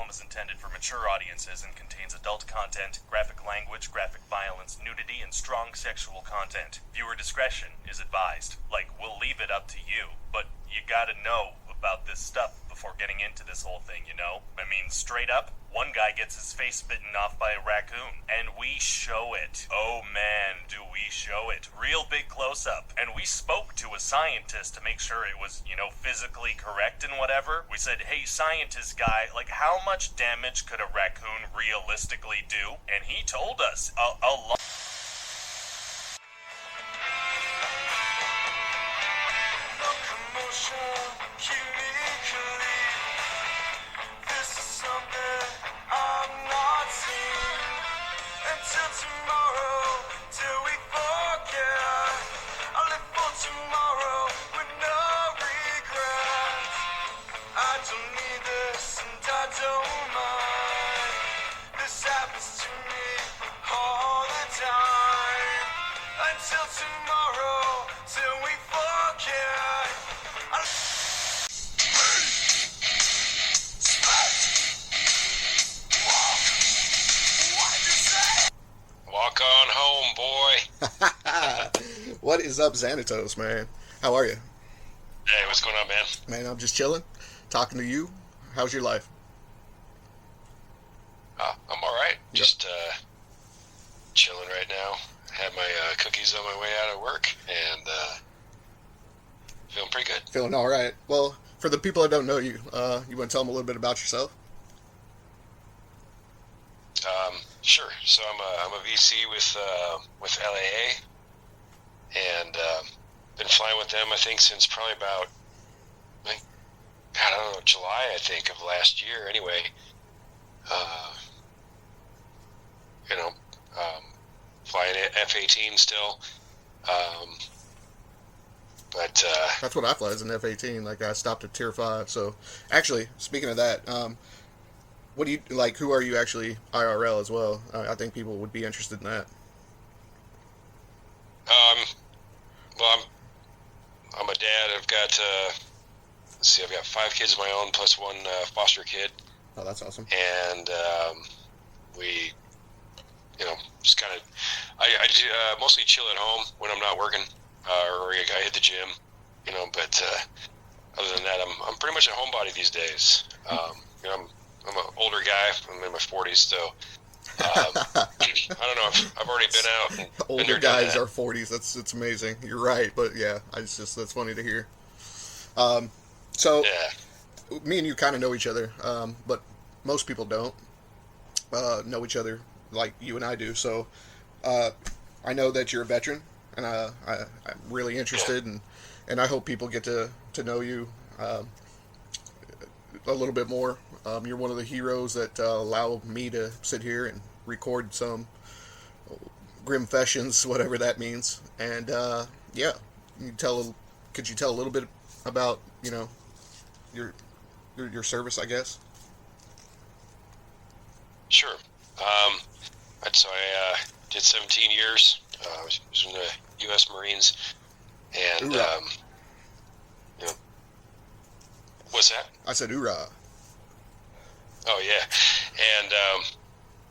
film is intended for mature audiences and contains adult content, graphic language, graphic violence, nudity, and strong sexual content. Viewer discretion is advised. Like, we'll leave it up to you, but you gotta know about this stuff before getting into this whole thing, you know? I mean, straight up, one guy gets his face bitten off by a raccoon, and we show it. Oh man, do we show it. Real big close-up. And we spoke to a scientist to make sure it was, physically correct and whatever. We said, hey, scientist guy, like, how much damage could a raccoon realistically do? And he told us a lot. What is up, Xanatos, man? How are you? Hey, what's going on, man? Man, I'm just chilling, talking to you. How's your life? I'm all right. Yep. Just chilling right now. Had my cookies on my way out of work, and feeling pretty good. Feeling all right. Well, for the people that don't know you, you want to tell them a little bit about yourself? Sure. So I'm a VC with LAA, and been flying with them, I think, since probably about, I don't know, July, I think, of last year. Anyway, flying F-18 still. But that's what I fly, as an F-18. Like, I stopped at Tier 5. So, actually, speaking of that, what do you, like, who are you actually IRL as well? I think people would be interested in that. Well, I'm a dad. I've got, I've got 5 kids of my own, plus 1 foster kid. Oh, that's awesome. And we, just kind of, I mostly chill at home when I'm not working, or I hit the gym, but other than that, I'm pretty much a homebody these days. I'm an older guy. I'm in my 40s, so I don't know. I've already been out. And older guys are 40s. It's amazing. You're right, but yeah, that's funny to hear. So yeah. Me and you kind of know each other, but most people don't know each other like you and I do. So I know that you're a veteran, and I'm really interested, and I hope people get to know you a little bit more. You're one of the heroes that allow me to sit here and record some Grimfessions, whatever that means. And yeah, could you tell a little bit about your service, I guess? Sure. So I did 17 years. I was in the U.S. Marines, and what's that? I said hoorah. Oh, yeah. And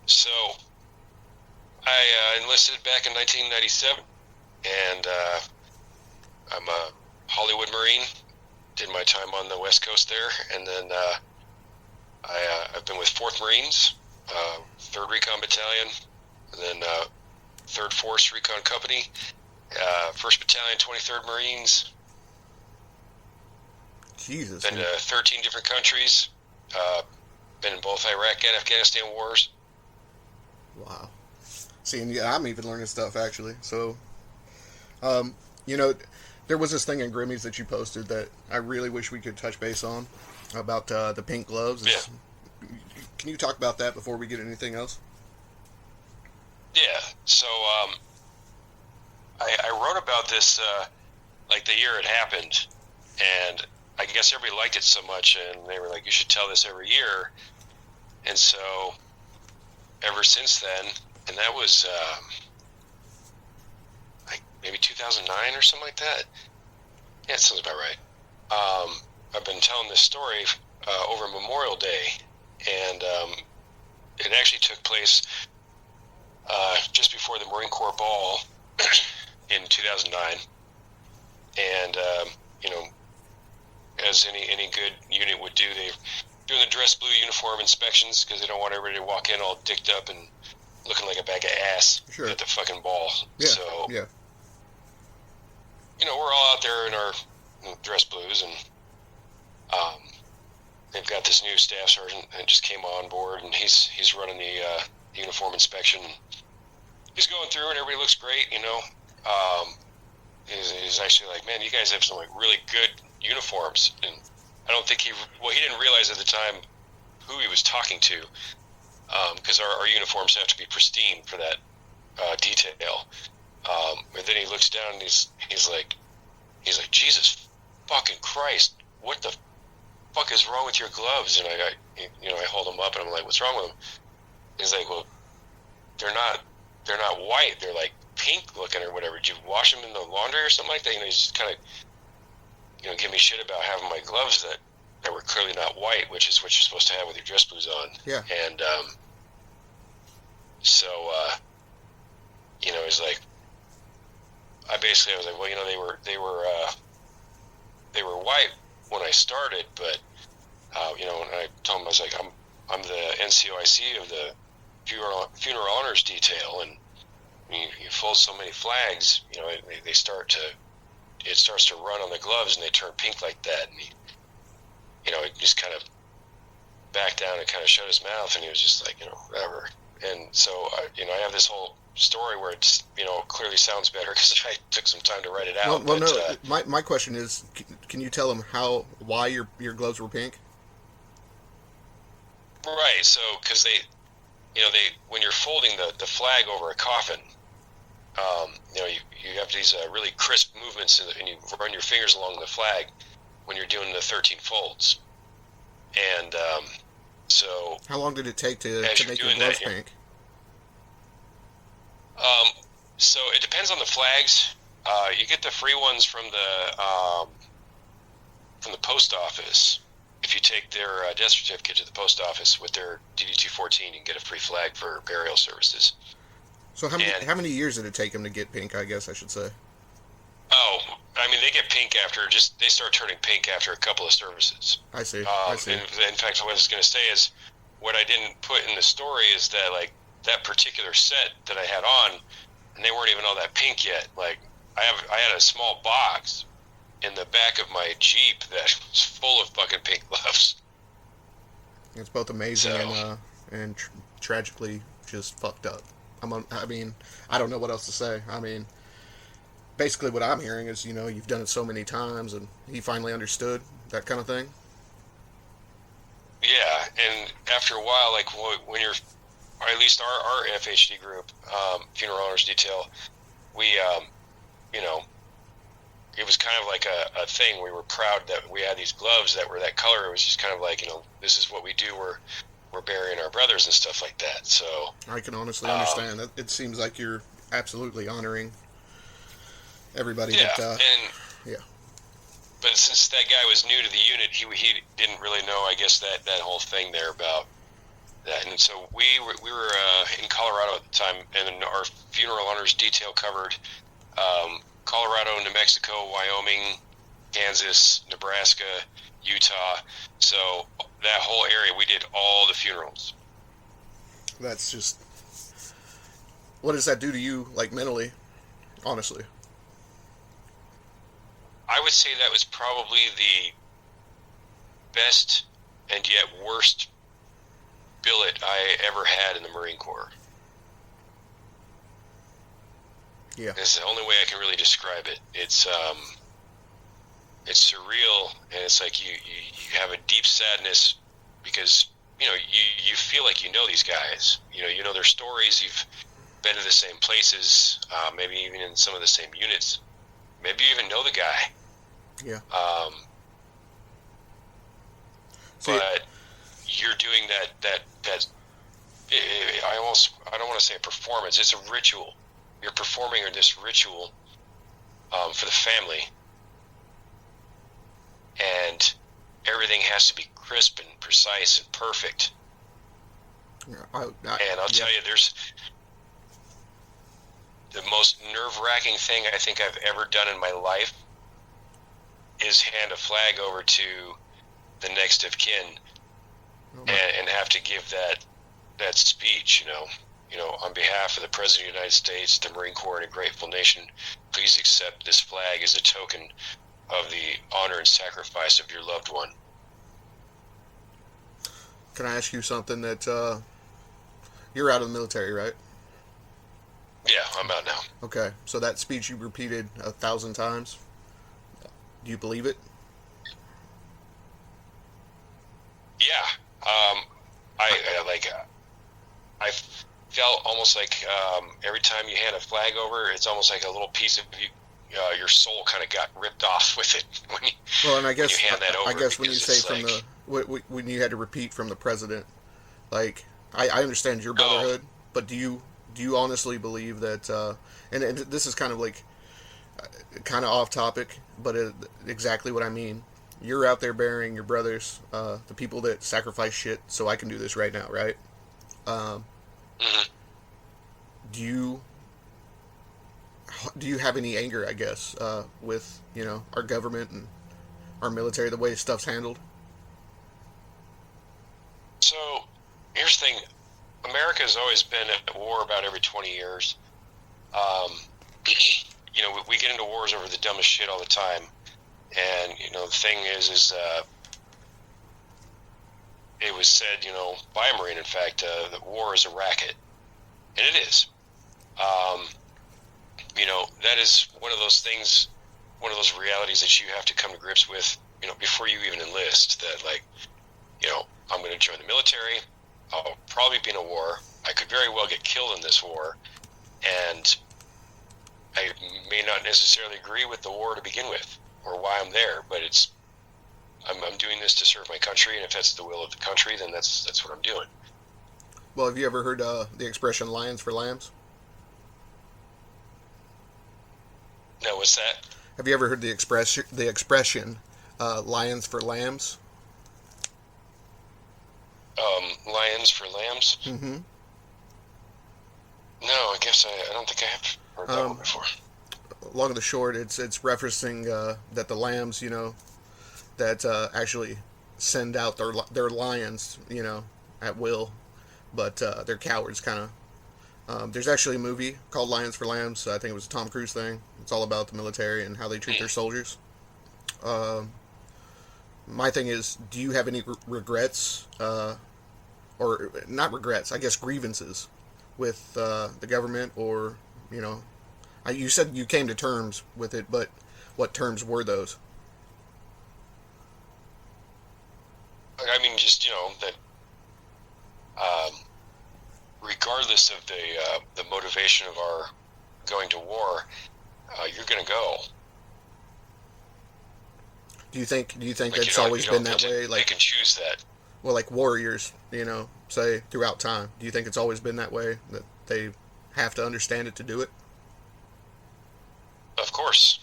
so I enlisted back in 1997, and I'm a Hollywood Marine. Did my time on the West Coast there, and then I've been with 4th Marines, 3rd Recon Battalion, and then 3rd Force Recon Company, 1st Battalion, 23rd Marines. Jesus. Been to 13 different countries. Been in both Iraq and Afghanistan wars. Wow. See, and yeah, I'm even learning stuff, actually. So, there was this thing in Grimmy's that you posted that I really wish we could touch base on, about the pink gloves. Yeah. Can you talk about that before we get anything else? Yeah. So, I wrote about this, like the year it happened, and I guess everybody liked it so much, and they were like, you should tell this every year. And so, ever since then, and that was like maybe 2009 or something like that. Yeah, it sounds about right. I've been telling this story over Memorial Day, and it actually took place just before the Marine Corps ball in 2009. And as any good unit would do, they're doing the dress blue uniform inspections because they don't want everybody to walk in all dicked up and looking like a bag of ass at the fucking ball. Yeah. So, yeah. We're all out there in our dress blues, and they've got this new staff sergeant that just came on board, and he's running the uniform inspection. He's going through, and everybody looks great, He's actually like, man, you guys have some like really good uniforms, and I don't think he didn't realize at the time who he was talking to, because our uniforms have to be pristine for that detail. And then he looks down and he's like, Jesus fucking Christ, what the fuck is wrong with your gloves? And I hold them up and I'm like, what's wrong with them? He's like, well, they're not white, they're like pink looking or whatever. Did you wash them in the laundry or something like that? He's just kind of give me shit about having my gloves that were clearly not white, which is what you're supposed to have with your dress blues on. Yeah. And so he's like, I was like, well, they were white when I started, but and I told him, I was like, I'm the NCOIC of the funeral honors detail, and you fold so many flags, it starts to run on the gloves and they turn pink like that. And he just kind of backed down and kind of shut his mouth, and he was just like, whatever. And so, I have this whole story where it's, clearly sounds better because I took some time to write it out. Well, no, my question is, can you tell him why your gloves were pink? Right. So, because they when you're folding the flag over a coffin, you have these really crisp movements, and you run your fingers along the flag when you're doing the 13 folds. And so, how long did it take to make your gloves pink? So it depends on the flags. You get the free ones from the post office. If you take their death certificate to the post office with their DD-214, you can get a free flag for burial services. So how many years did it take them to get pink, I guess I should say? Oh, they get pink they start turning pink after a couple of services. I see. In fact, what I was going to say is, what I didn't put in the story is that, like, that particular set that I had on, and they weren't even all that pink yet. Like, I had a small box in the back of my Jeep that was full of fucking pink gloves. It's both amazing and tragically just fucked up. I don't know what else to say. Basically what I'm hearing is, you've done it so many times, and he finally understood, that kind of thing. Yeah, and after a while, like, when you're, or at least our FHD group, Funeral Honors Detail, we, it was kind of like a thing. We were proud that we had these gloves that were that color. It was just kind of like, this is what we do. We're burying our brothers and stuff like that. So I can honestly understand that. It seems like you're absolutely honoring everybody. Yeah, But since that guy was new to the unit, he didn't really know, I guess, that whole thing there about that. And so we were in Colorado at the time, and our Funeral Honors Detail covered Colorado, New Mexico, Wyoming, Kansas, Nebraska, Utah. So that whole area, we did all the funerals. That's just... What does that do to you, like, mentally, honestly? I would say that was probably the best and yet worst billet I ever had in the Marine Corps. Yeah. It's the only way I can really describe it. It's surreal, and it's like you have a deep sadness because you feel like you know these guys. You know their stories. You've been to the same places, maybe even in some of the same units. Maybe you even know the guy. Yeah. But you're doing that. I don't want to say a performance. It's a ritual. You're performing this ritual for the family, and everything has to be crisp and precise and perfect. And I'll tell you, there's the most nerve-wracking thing I think I've ever done in my life is hand a flag over to the next of kin and have to give that speech, on behalf of the President of the United States, the Marine Corps, and a grateful nation, please accept this flag as a token of the honor and sacrifice of your loved one. Can I ask you something that you're out of the military, right? Yeah, I'm out now. Okay, so that speech you repeated 1,000 times, do you believe it? Yeah. I felt almost like every time you hand a flag over, it's almost like a little piece of you, your soul kind of got ripped off with it and I guess when you hand that over. I guess when you say from like, when you had to repeat from the president, like I understand your brotherhood, but do you honestly believe that? And this is kind of like kind of off topic, but exactly what I mean. You're out there burying your brothers, the people that sacrifice shit so I can do this right now, right? Do you have any anger, I guess, with our government and our military, the way stuff's handled? So here's the thing: America has always been at war about every 20 years. We get into wars over the dumbest shit all the time. And, the thing is it was said, by a Marine, in fact, that war is a racket. And it is. That is one of those things, one of those realities that you have to come to grips with, before you even enlist, that, I'm going to join the military. I'll probably be in a war. I could very well get killed in this war. And I may not necessarily agree with the war to begin with, or why I'm there, but I'm doing this to serve my country, and if that's the will of the country, then that's what I'm doing. Well, have you ever heard the expression "lions for lambs"? No, what's that? Have you ever heard the expression "lions for lambs"? Lions for lambs? Mm-hmm. No, I guess I don't think I have heard that one before. Long and the short, it's referencing that the lambs, that actually send out their lions, at will, but they're cowards, kind of. There's actually a movie called Lions for Lambs. I think it was a Tom Cruise thing. It's all about the military and how they treat their soldiers. My thing is, do you have any regrets, or not regrets, I guess grievances with the government, or, you said you came to terms with it, but what terms were those? I mean, just, that regardless of the motivation of our going to war, you're going to go. Do you think that's always been that way? They can choose that. Well, like warriors, say throughout time. Do you think it's always been that way, that they have to understand it to do it? Of course.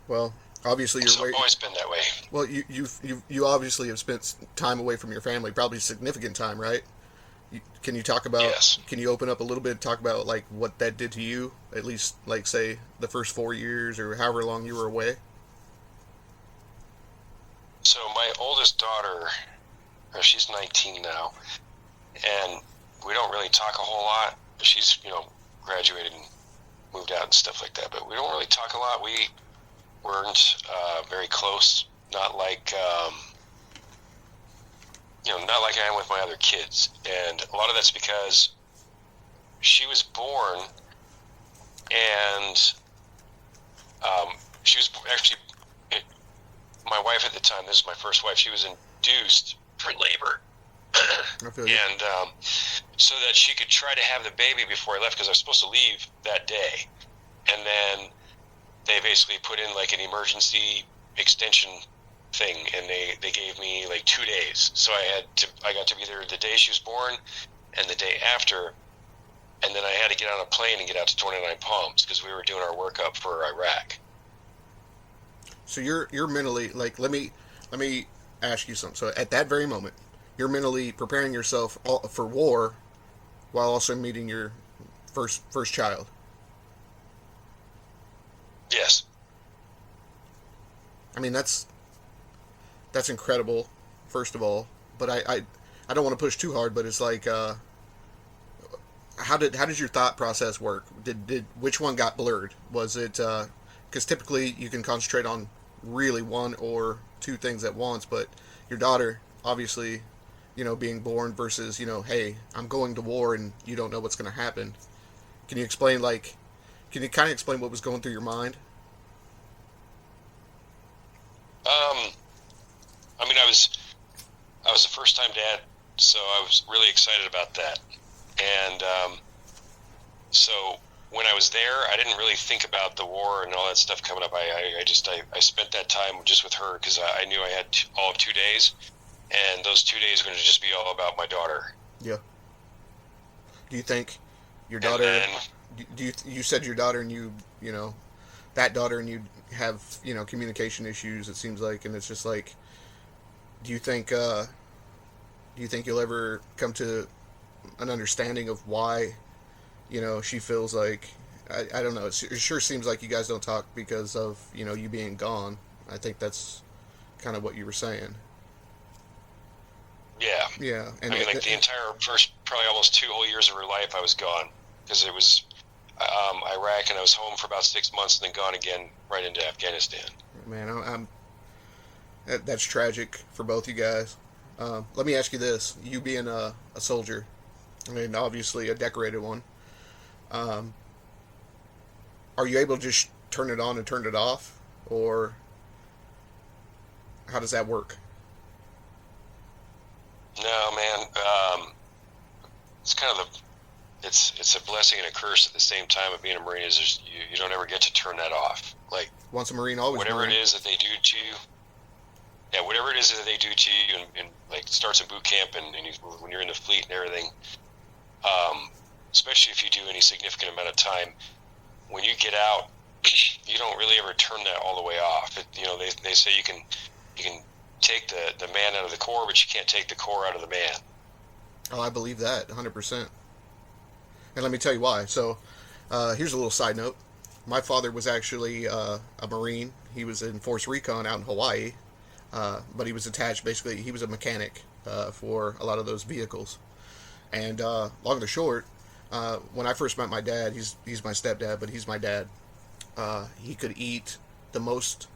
Well, obviously it's always been that way. Well, you obviously have spent time away from your family, probably significant time, right? Can you talk about? Yes. Can you open up a little bit, talk about like what that did to you? At least, like say the first 4 years or however long you were away. So my oldest daughter, she's 19 now, and we don't really talk a whole lot. She's graduated and moved out and stuff like that, but we don't really talk a lot. We weren't very close, not like not like I am with my other kids, and a lot of that's because she was born, and she was actually my wife at the time. This is my first wife. She was induced for labor, and so that she could try to have the baby before I left, because I was supposed to leave that day, and then they basically put in like an emergency extension thing, and they gave me like 2 days. So I got to be there the day she was born and the day after, and then I had to get on a plane and get out to 29 Palms because we were doing our workup for Iraq. So you're mentally, like, let me ask you something. So at that very moment, you're mentally preparing yourself for war while also meeting your first child. Yes. I mean, that's incredible, first of all. But I don't want to push too hard, but it's like, how did your thought process work? Did which one got blurred? Was it because typically you can concentrate on really one or two things at once, but your daughter obviously, being born versus, hey, I'm going to war and you don't know what's going to happen. Can you explain Can you kind of explain what was going through your mind? I mean, I was a first time dad, so I was really excited about that. And so when I was there, I didn't really think about the war and all that stuff coming up. I spent that time just with her because I knew I had all of 2 days, and those 2 days were going to just be all about my daughter. Yeah. Do you think your daughter? Then, you said your daughter and that daughter and you have communication issues. It seems like, and it's just like, do you think you'll ever come to an understanding of why she feels like, I don't know, it sure seems like you guys don't talk because of you being gone. I think that's kind of what you were saying. Yeah. And I mean, like the entire first probably almost 2 whole years of her life I was gone because it was Iraq, and I was home for about 6 months and then gone again right into Afghanistan. Man, that's tragic for both you guys. Let me ask you this: you being a soldier, I mean, obviously a decorated one, are you able to just turn it on and turn it off, or how does that work? No, man. It's kind of it's a blessing and a curse at the same time of being a Marine. Is you don't ever get to turn that off. Like once a Marine, always whatever Marine. It is that they do to you. Yeah, whatever it is that they do to you, and like starts in boot camp and when you're in the fleet and everything. Especially if you do any significant amount of time, when you get out, you don't really ever turn that all the way off. They say you can take the man out of the core, but you can't take the core out of the man. Oh, I believe that 100%. And let me tell you why. So, here's a little side note. My father was actually a Marine. He was in Force Recon out in Hawaii, but he was attached. Basically, he was a mechanic for a lot of those vehicles. And long and short, when I first met my dad, he's my stepdad, but he's my dad. He could eat the most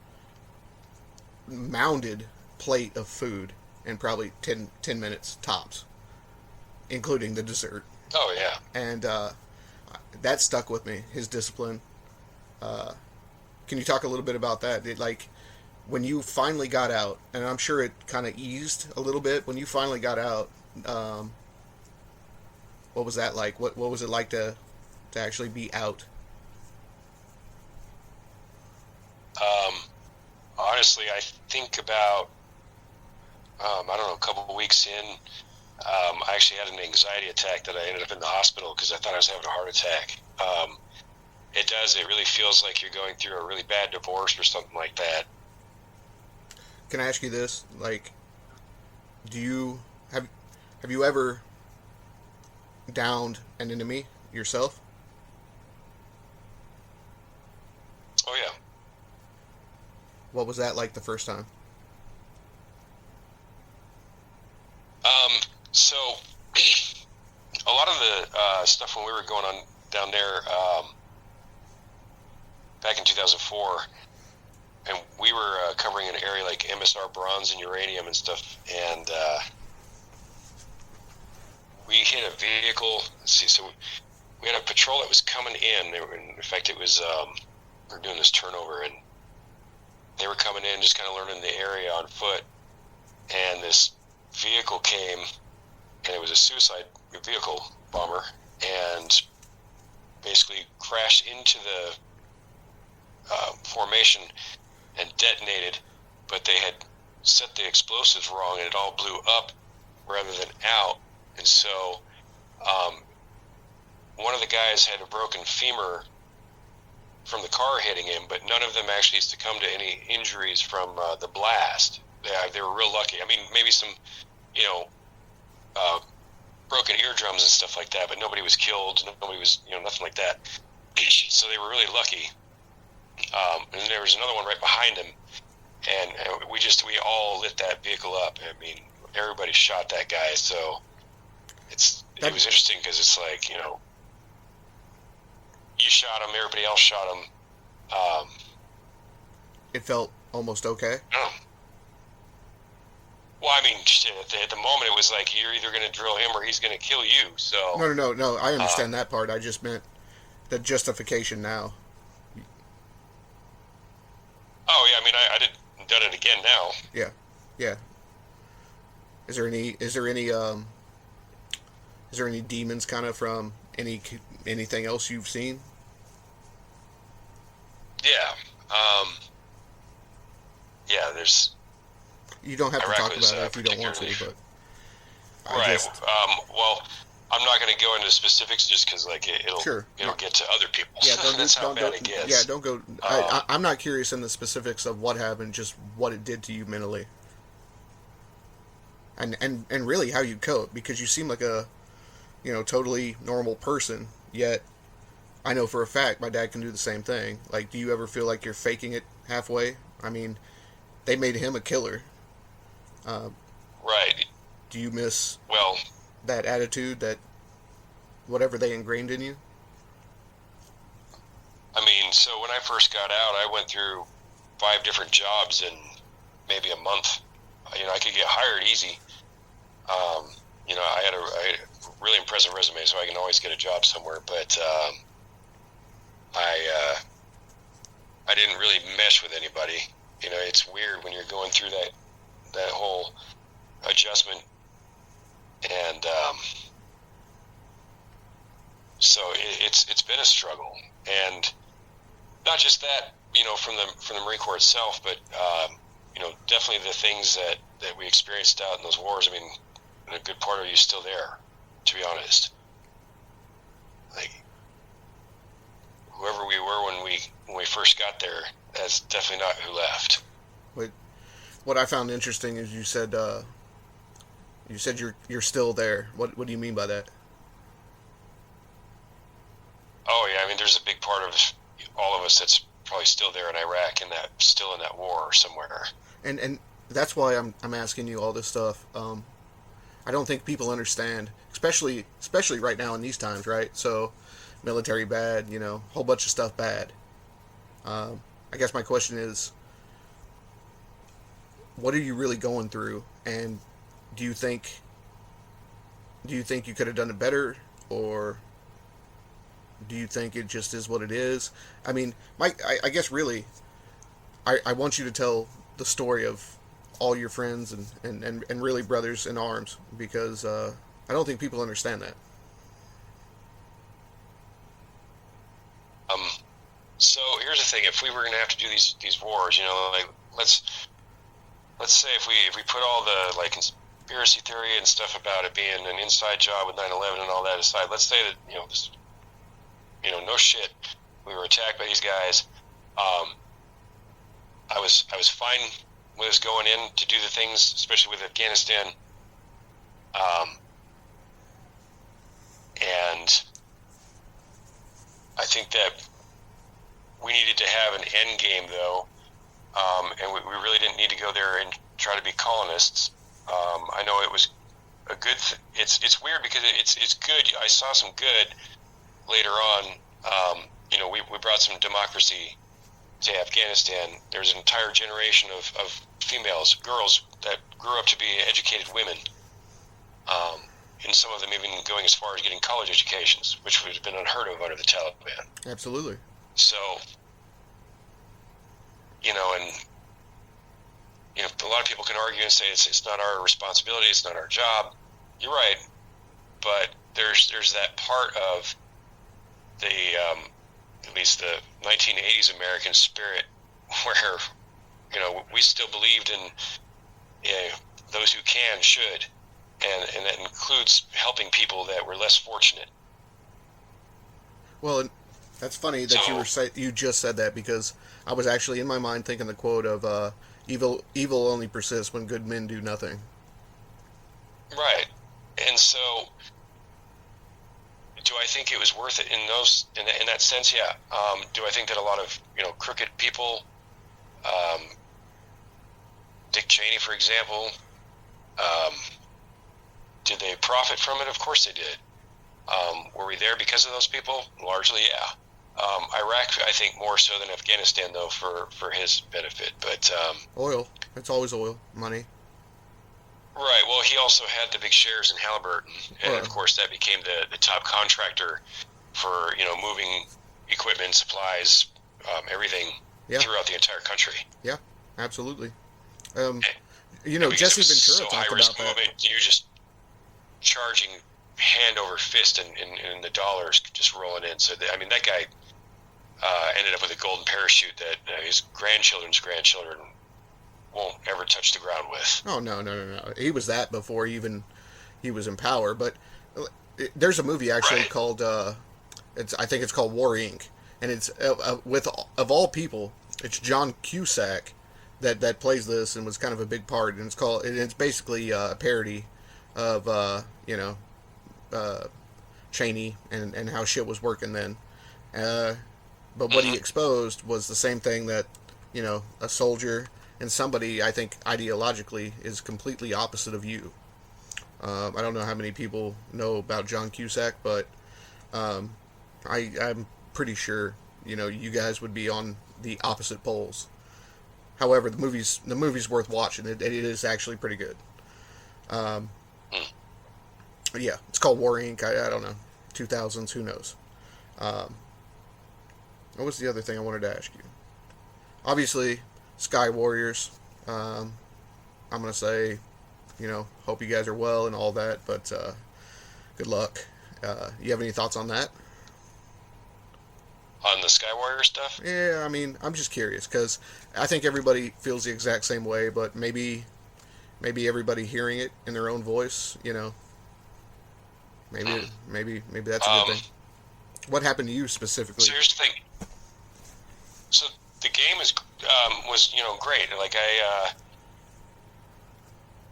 mounded plate of food in probably 10 minutes tops, including the dessert. Oh, yeah. And that stuck with me, his discipline. Can you talk a little bit about that? When you finally got out, and I'm sure it kind of eased a little bit, when you finally got out, what was that like? What was it like to actually be out? Honestly, I think about, I don't know, a couple of weeks in, I actually had an anxiety attack that I ended up in the hospital because I thought I was having a heart attack. It really feels like you're going through a really bad divorce or something like that. Can I ask you this? Have you ever downed an enemy yourself? Oh, yeah. What was that like the first time? So a lot of the stuff when we were going on down there back in 2004, and we were covering an area like MSR bronze and uranium and stuff, and we hit a vehicle. So we had a patrol that was coming in. In fact, it was we were doing this turnover, and they were coming in, just kind of learning the area on foot, and this vehicle came, and it was a suicide vehicle bomber, and basically crashed into the formation and detonated, but they had set the explosives wrong, and it all blew up rather than out. And so one of the guys had a broken femur from the car hitting him, but none of them actually succumbed to any injuries from the blast. They were real lucky. I mean, maybe some, eardrums and stuff like that, but nobody was killed. Nobody was, nothing like that. So they were really lucky. And there was another one right behind him, and we all lit that vehicle up. I mean, everybody shot that guy. So it was interesting because it's like, you shot him, everybody else shot him. It felt almost okay. Well, I mean, shit, at the moment it was like you're either going to drill him or he's going to kill you. So No. I understand that part. I just meant the justification now. Oh yeah, I mean, I done it again now. Yeah. Is there any demons kind of from anything else you've seen? Yeah. Yeah. There's. You don't have to Iraq talk was, about it if you don't want to, but. Right. Well, I'm not going to go into specifics just because, like, it'll get to other people. Yeah, that's how bad it gets. Yeah, don't go. I'm not curious in the specifics of what happened, just what it did to you mentally, and really how you cope, because you seem like a, totally normal person. Yet, I know for a fact my dad can do the same thing. Like, do you ever feel like you're faking it halfway? I mean, they made him a killer. Right. Do you miss well that attitude, that whatever they ingrained in you? I mean, so when I first got out, I went through 5 different jobs in maybe a month. I could get hired easy. I had a really impressive resume, so I can always get a job somewhere. But I didn't really mesh with anybody. It's weird when you're going through that whole adjustment, and so it's been a struggle, and not just that, from the Marine Corps itself, but definitely the things that we experienced out in those wars. I mean, a good part of you is still there, to be honest. Like, whoever we were when we first got there, that's definitely not who left. But what I found interesting is you said you're still there. What do you mean by that? Oh yeah, I mean, there's a big part of all of us that's probably still there in Iraq, and still in that war somewhere. And that's why I'm asking you all this stuff. I don't think people understand, especially right now in these times, right? So, military bad, whole bunch of stuff bad. I guess my question is, what are you really going through, and do you think you could have done it better, or do you think it just is what it is? I mean, I guess really, I want you to tell the story of all your friends and really brothers in arms, because I don't think people understand that. So here's the thing: if we were going to have to do these wars, like let's say if we put all the conspiracy theory and stuff about it being an inside job with 9/11 and all that aside, let's say that no shit, we were attacked by these guys. I was fine with us going in to do the things, especially with Afghanistan. And I think that we needed to have an end game, though, and we really didn't need to go there and try to be colonists. I know it was a good. It's weird because it's good. I saw some good later on. We brought some democracy to Afghanistan. There's an entire generation of females, girls that grew up to be educated women, and some of them even going as far as getting college educations, which would have been unheard of under the Taliban. Absolutely. So, a lot of people can argue and say it's not our responsibility, it's not our job. You're right, but there's that part of the at least the 1980s American spirit where we still believed in those who can should, and that includes helping people that were less fortunate. Well, that's funny that you just said that, because I was actually in my mind thinking the quote of evil only persists when good men do nothing. Right. And so Do I think it was worth it in that sense? Yeah. Do I think that a lot of crooked people, Dick Cheney, for example, did they profit from it? Of course they did. Were we there because of those people? Largely, yeah. Iraq, I think, more so than Afghanistan, though, for his benefit. But oil. It's always oil, money. Right. Well, he also had the big shares in Halliburton, and of course that became the top contractor for moving equipment, supplies, everything throughout the entire country. Yeah, absolutely. And Jesse Ventura so talked high risk about that. movement, you're just charging hand over fist, and the dollars just rolling in. So that guy ended up with a golden parachute that his grandchildren's grandchildren won't ever touch the ground with. Oh, no. He was that before he was in power. But there's a movie actually called, I think it's called War Inc. And it's, of all people, it's John Cusack that plays this and was kind of a big part. And it's basically a parody of, Cheney and how shit was working then. But what he exposed was the same thing that, a soldier and somebody, I think, ideologically is completely opposite of you. I don't know how many people know about John Cusack, but I'm pretty sure, you guys would be on the opposite poles. However, the movie's worth watching. It is actually pretty good. Yeah, it's called War Inc. I don't know. 2000s, who knows? What was the other thing I wanted to ask you? Obviously, Sky Warriors. I'm going to say, hope you guys are well and all that, but good luck. You have any thoughts on that? On the Sky Warrior stuff? Yeah, I'm just curious, because I think everybody feels the exact same way, but maybe everybody hearing it in their own voice, maybe that's a good thing. What happened to you specifically? So here's the thing. So the game was great. Like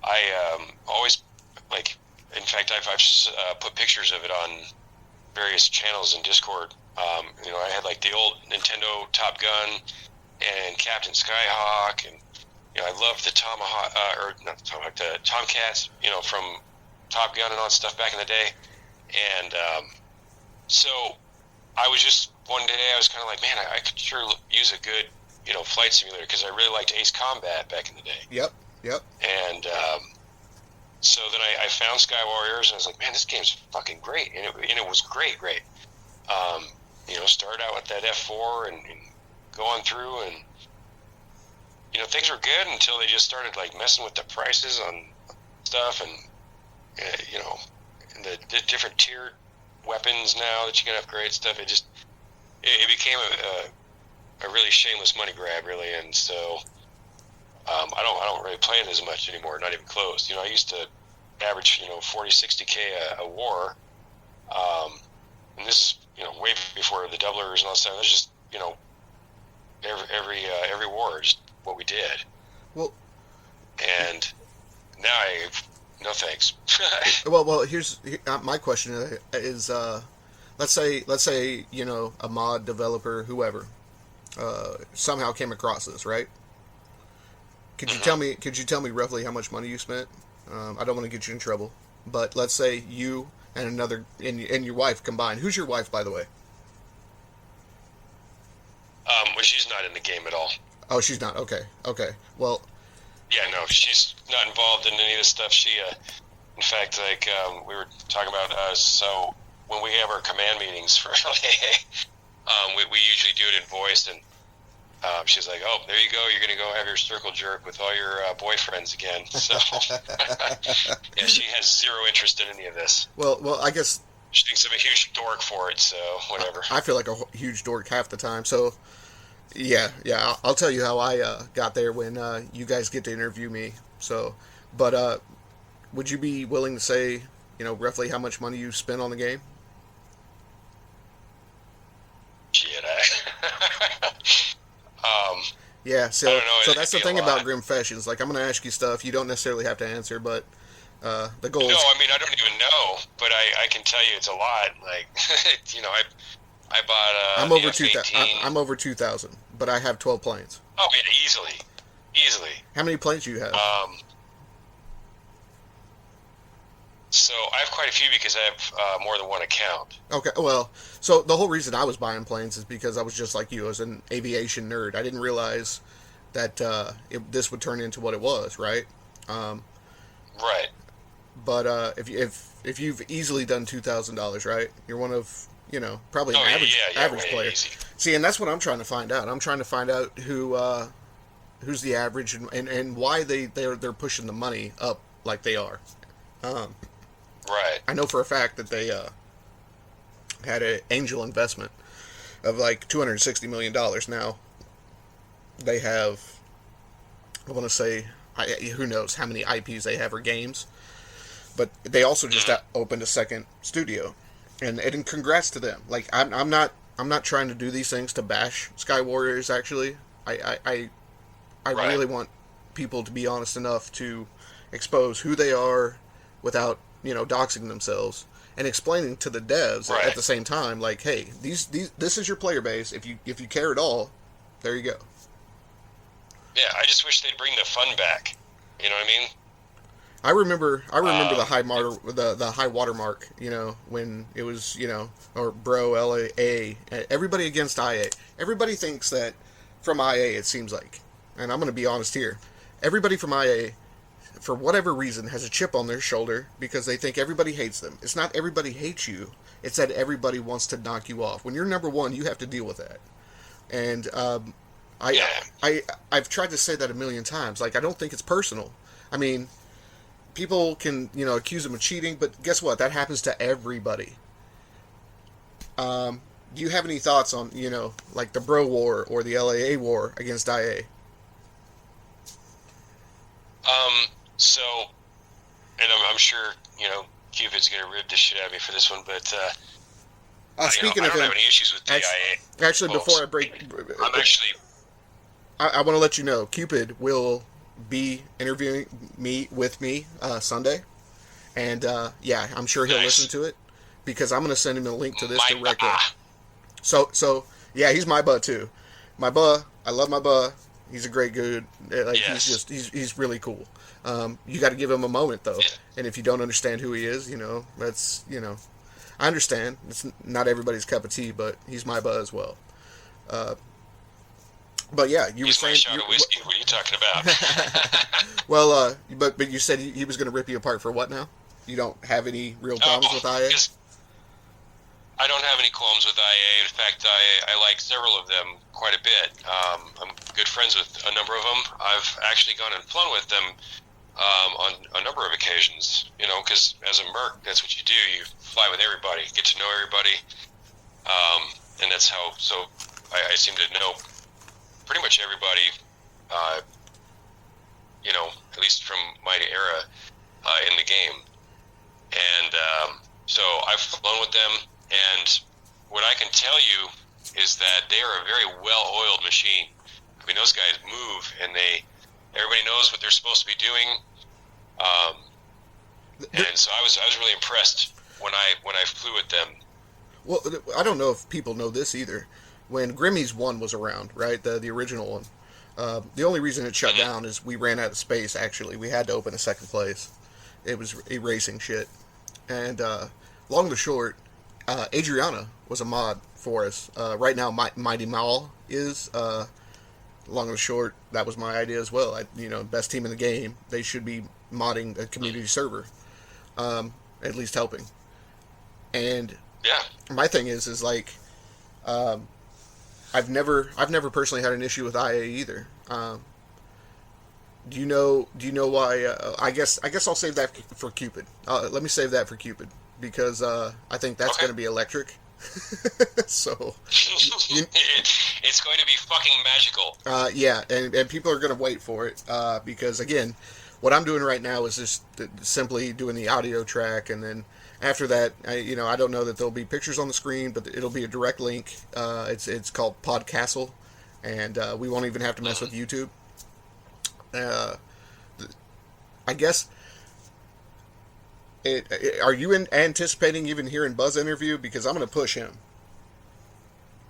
I always in fact I've put pictures of it on various channels in Discord. I had the old Nintendo Top Gun and Captain Skyhawk, and I loved the Tomahawk or not the Tomahawk, the Tomcats, from Top Gun and all that stuff back in the day. And so I was just one day I was kind of like, man, I could sure use a good flight simulator, because I really liked Ace Combat back in the day. Yep. And so then I found Sky Warriors, and I was like, man, this game's fucking great, and it was great. Started out with that F4 and going through, and things were good until they just started messing with the prices on stuff, and and the different tiered weapons now that you can upgrade stuff. It became a really shameless money grab, really, and so I don't really play it as much anymore, not even close. I used to average 40-60K a war, and this is way before the doublers and all that stuff. It's just every war is what we did. Well, and now no thanks. well, here's my question is let's say a mod developer, whoever, somehow came across this, right? Could you tell me roughly how much money you spent? I don't want to get you in trouble, but let's say you and and your wife combined. Who's your wife, by the way? Well, she's not in the game at all. Oh, she's not. Okay. Well, yeah, no, she's not involved in any of this stuff. She, in fact, we were talking about, so when we have our command meetings for LAA, we usually do it in voice, and she's like, oh, there you go, you're going to go have your circle jerk with all your boyfriends again. So, yeah, she has zero interest in any of this. Well, I guess she thinks I'm a huge dork for it, so whatever. I feel like a huge dork half the time, so yeah, I'll tell you how I got there when you guys get to interview me. So, but would you be willing to say, roughly how much money you spent on the game? Shit, yeah, so I don't know, so that's the thing about lot. Grim Fashions. I'm going to ask you stuff you don't necessarily have to answer, but The goal. No, I mean I don't even know, but I can tell you it's a lot. Like, I bought I'm over F-18. I'm over 2,000, but I have 12 planes. Oh, yeah, easily. How many planes do you have? So I have quite a few because I have more than one account. Okay, well, so the whole reason I was buying planes is because I was just like you, I was an aviation nerd. I didn't realize that this would turn into what it was, right? Right. But if you've easily done $2,000, right? You're one of probably an average player. Easy. See, and that's what I'm trying to find out. I'm trying to find out who's the average and why they're pushing the money up like they are. Right. I know for a fact that they had an angel investment of like $260 million. Now they have, I want to say, who knows how many IPs they have or games, but they also just opened a second studio, and congrats to them. Like I'm not trying to do these things to bash Sky Warriors. Actually, I really want people to be honest enough to expose who they are without doxing themselves, and explaining to the devs at the same time, like, hey, this is your player base. If you care at all, there you go. Yeah, I just wish they'd bring the fun back. You know what I mean? I remember the high watermark. When it was or bro LA, everybody against IA. Everybody thinks that from IA. It seems like, and I'm going to be honest here. Everybody from IA, for whatever reason, has a chip on their shoulder because they think everybody hates them. It's not everybody hates you. It's that everybody wants to knock you off. When you're number one, you have to deal with that. And I've tried to say that a million times. Like, I don't think it's personal. I mean, people can accuse them of cheating, but guess what? That happens to everybody. Do you have any thoughts on like the Bro War or the LAA war against IA? So, and I'm sure, Cupid's going to rib the shit out of me for this one, but, speaking I of don't him, have any issues with DIA. Actually, before I break, I want to let you know, Cupid will be interviewing with me Sunday, and I'm sure he'll listen to it, because I'm going to send him a link to this directly. So yeah, he's my bud too. My bud, I love my bud. He's a great dude. Like, he's really cool. You got to give him a moment though, and if you don't understand who he is, that's I understand. It's not everybody's cup of tea, but he's my bud as well. But yeah, you were saying. He's my shot of whiskey. What are you talking about? Well, but you said he was going to rip you apart for what now? You don't have any real problems with IA? I don't have any qualms with IA. In fact, I like several of them quite a bit. I'm good friends with a number of them. I've actually gone and flown with them on a number of occasions, because as a merc, that's what you do. You fly with everybody, get to know everybody, and that's how, so I seem to know pretty much everybody, at least from my era in the game. And so I've flown with them, and what I can tell you is that they are a very well-oiled machine. I mean, those guys move, and everybody knows what they're supposed to be doing. And so I was really impressed when I flew with them. Well, I don't know if people know this either. When Grimmy's 1 was around, right, the original one, the only reason it shut down is we ran out of space, actually. We had to open a second place. It was erasing shit. And long and short, Adriana was a mod for us. Right now, Mighty Maul is. Long and short, that was my idea as well. Best team in the game. They should be modding a community server, at least helping. And my thing is like, I've never personally had an issue with IA either. Do you know why? I guess I'll save that for Cupid. Let me save that for Cupid, because I think that's going to be electric. So it's going to be fucking magical. Yeah, and people are going to wait for it, because again, what I'm doing right now is just simply doing the audio track, and then after that, I don't know that there'll be pictures on the screen, but it'll be a direct link. It's called Podcastle, and we won't even have to mess with YouTube. I guess Are you anticipating even hearing Buzz interview? Because I'm going to push him.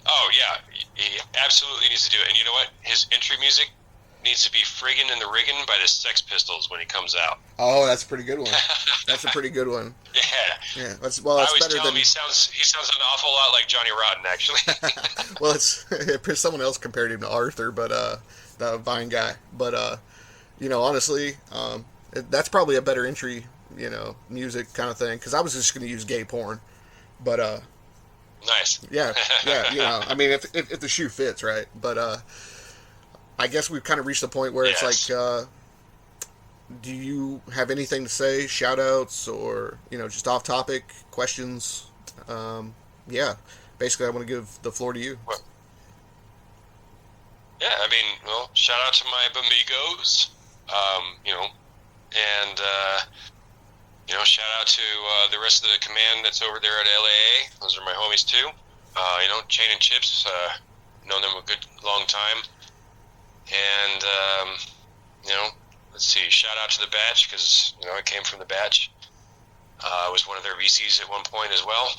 Oh yeah, he absolutely needs to do it. And you know what? His entry music needs to be "Friggin' and the Riggin' by the Sex Pistols when he comes out. Oh, that's a pretty good one. That's a pretty good one. Yeah. Yeah. That's I always better tell than. him he sounds an awful lot like Johnny Rotten, actually. Well, it's someone else compared him to Arthur, but the Vine guy. But honestly, that's probably a better entry, music kind of thing. Because I was just going to use gay porn, but Nice. yeah, I mean, if the shoe fits, right? But I guess we've kind of reached the point where it's like, do you have anything to say? Shout outs or, just off topic questions? Yeah, basically, I want to give the floor to you. Well, yeah, I mean, well, shout out to my amigos, and shout out to the rest of the command that's over there at LAA. Those are my homies too. Chain and Chips, known them a good long time, and let's see, shout out to the Batch because I came from the Batch. I was one of their VCs at one point as well.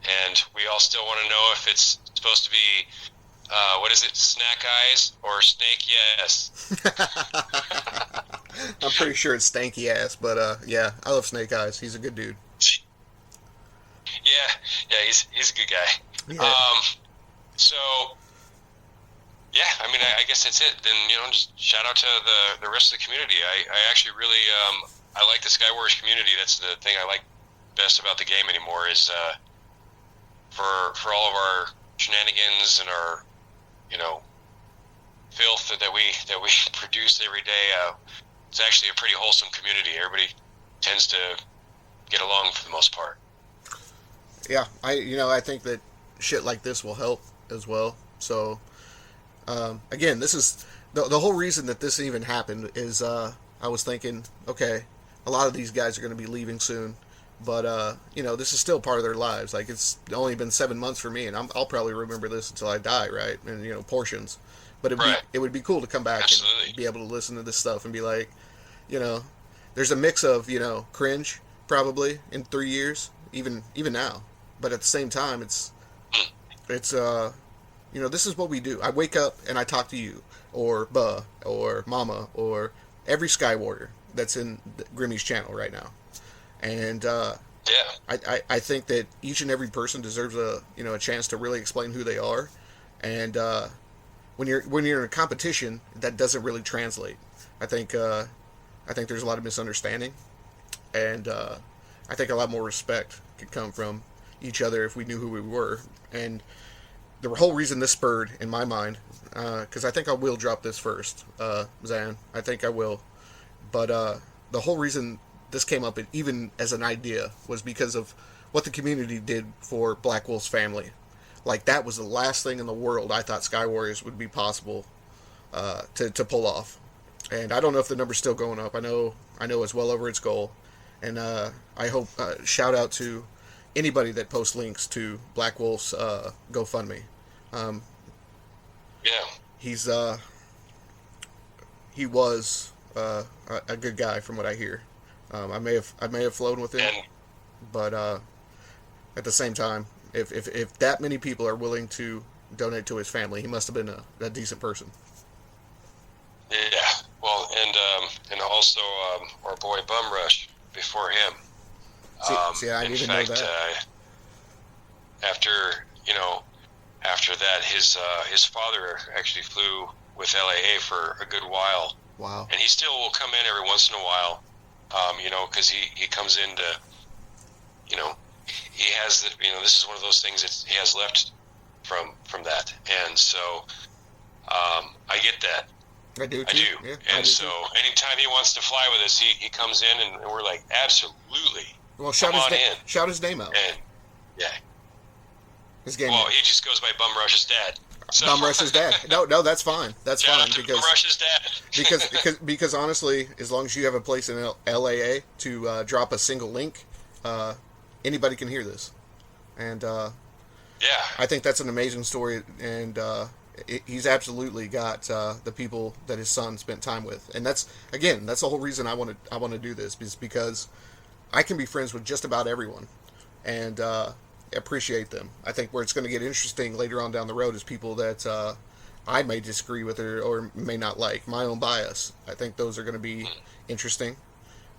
And we all still want to know if it's supposed to be, what is it, Snack Eyes or Snake Yes? I'm pretty sure it's Stanky Ass, but yeah, I love Snake Eyes. He's a good dude. Yeah, he's a good guy. Yeah. So, yeah, I mean, I guess that's it. Then, just shout out to the rest of the community. I actually really, I like the Skywars community. That's the thing I like best about the game anymore is, for all of our shenanigans and our, filth that we produce every day, it's actually a pretty wholesome community. Everybody tends to get along for the most part. Yeah, I think that shit like this will help as well. So, again, this is the whole reason that this even happened is I was thinking, okay, a lot of these guys are going to be leaving soon, but this is still part of their lives. Like, it's only been 7 months for me, and I'll probably remember this until I die, right? And portions. But it would be cool to come back Absolutely. and be able to listen to this stuff and be like, there's a mix of cringe probably in 3 years, even now. But at the same time, it's this is what we do. I wake up and I talk to you, or Buh, or Mama, or every Sky Warrior that's in Grimmy's channel right now. And I think that each and every person deserves a chance to really explain who they are. And when you're in a competition, that doesn't really translate. I think there's a lot of misunderstanding, and I think a lot more respect could come from each other if we knew who we were. And the whole reason this spurred in my mind, because I think I will drop this first, Zan. I think I will. But the whole reason this came up, even as an idea, was because of what the community did for Black Wolf's family. Like, that was the last thing in the world I thought Sky Warriors would be possible to pull off. And I don't know if the number's still going up. I know it's well over its goal. And I hope, shout out to anybody that posts links to Black Wolf's GoFundMe. Yeah. He was a good guy from what I hear. I may have flown with him, but at the same time, if that many people are willing to donate to his family, he must have been a decent person. Yeah. Well, and also our boy Bum Rush before him. See, I didn't know that. After that, his father actually flew with LAA for a good while. Wow. And he still will come in every once in a while, because he comes in to, he has the, this is one of those things that he has left from that, and so I get that. I do too. I do. Yeah, and so anytime he wants to fly with us, he comes in, and we're like, absolutely. Well, shout his name out. And yeah. His game. Well, he just goes by Bum Rush's dad. So. Bum Rush's dad. No, that's fine. That's fine because Bum Rush's dad. because honestly, as long as you have a place in LAA to drop a single link, anybody can hear this, and yeah, I think that's an amazing story, and he's absolutely got the people that his son spent time with, and that's the whole reason I want to do this, is because I can be friends with just about everyone, and appreciate them. I think where it's going to get interesting later on down the road is people that I may disagree with or may not like. My own bias. I think those are going to be interesting,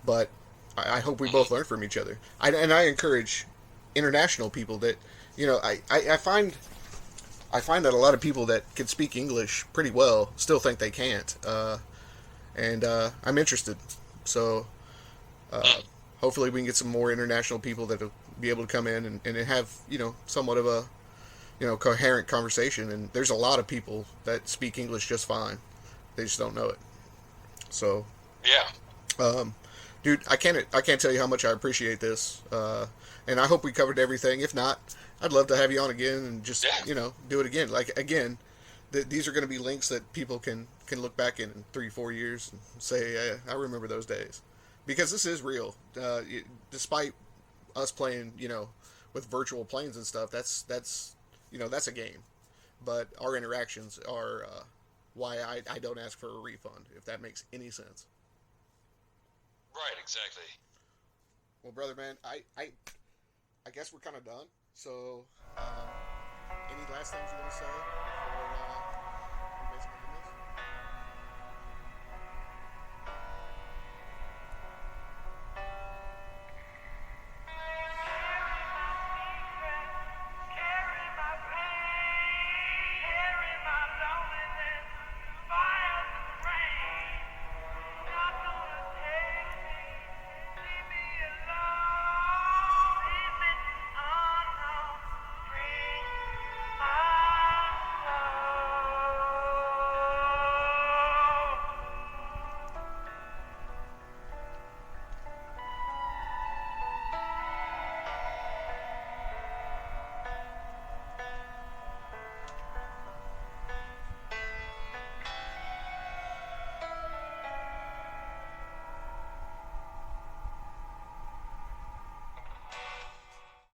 but I hope we both learn from each other. And I encourage international people that, I find that a lot of people that can speak English pretty well still think they can't, and I'm interested. So hopefully we can get some more international people that will be able to come in and have somewhat of a coherent conversation. And there's a lot of people that speak English just fine. They just don't know it. So Yeah. Dude, I can't tell you how much I appreciate this, and I hope we covered everything. If not, I'd love to have you on again and just do it again. Like again, these are going to be links that people can look back in 3-4 years and say, I remember those days, because this is real. Despite us playing, with virtual planes and stuff, that's a game. But our interactions are why I don't ask for a refund, if that makes any sense. Right, exactly. Well, brother, man, I guess we're kind of done. So, any last things you want to say before